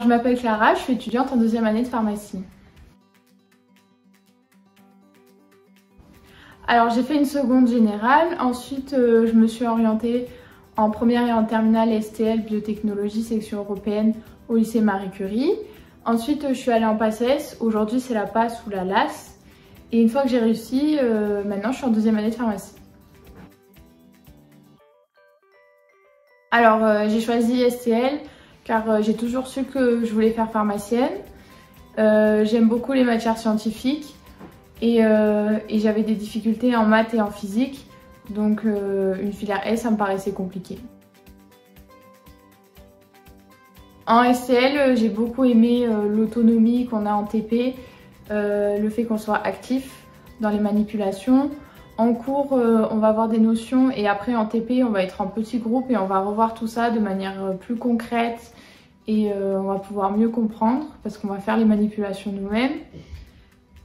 Je m'appelle Clara, je suis étudiante en deuxième année de pharmacie. Alors j'ai fait une seconde générale, ensuite je me suis orientée en première et en terminale STL biotechnologie section européenne au lycée Marie Curie. Ensuite je suis allée en PACES, aujourd'hui c'est la PASS ou la LAS. Et une fois que j'ai réussi, maintenant je suis en deuxième année de pharmacie. Alors j'ai choisi STL car j'ai toujours su que je voulais faire pharmacienne. J'aime beaucoup les matières scientifiques et j'avais des difficultés en maths et en physique, donc une filière S ça me paraissait compliqué. En STL, j'ai beaucoup aimé l'autonomie qu'on a en TP, le fait qu'on soit actif dans les manipulations. En cours, on va avoir des notions et après en TP, on va être en petits groupes et on va revoir tout ça de manière plus concrète et on va pouvoir mieux comprendre parce qu'on va faire les manipulations nous-mêmes.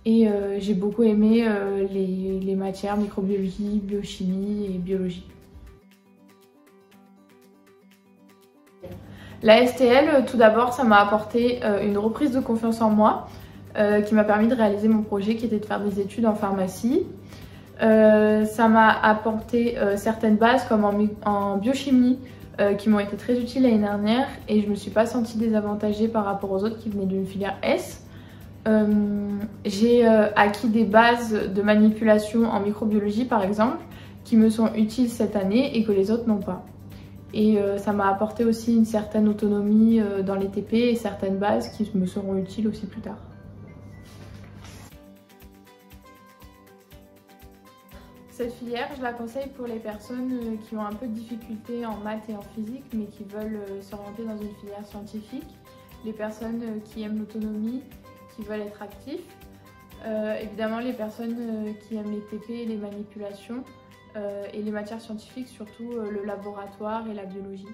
Et j'ai beaucoup aimé les matières microbiologie, biochimie et biologie. La STL, tout d'abord, ça m'a apporté une reprise de confiance en moi qui m'a permis de réaliser mon projet qui était de faire des études en pharmacie. Ça m'a apporté certaines bases comme en biochimie qui m'ont été très utiles l'année dernière et je me suis pas sentie désavantagée par rapport aux autres qui venaient d'une filière S. J'ai acquis des bases de manipulation en microbiologie par exemple qui me sont utiles cette année et que les autres n'ont pas. Et ça m'a apporté aussi une certaine autonomie dans les TP et certaines bases qui me seront utiles aussi plus tard. Cette filière, je la conseille pour les personnes qui ont un peu de difficultés en maths et en physique mais qui veulent s'orienter dans une filière scientifique, les personnes qui aiment l'autonomie, qui veulent être actifs, évidemment les personnes qui aiment les TP et les manipulations et les matières scientifiques, surtout le laboratoire et la biologie.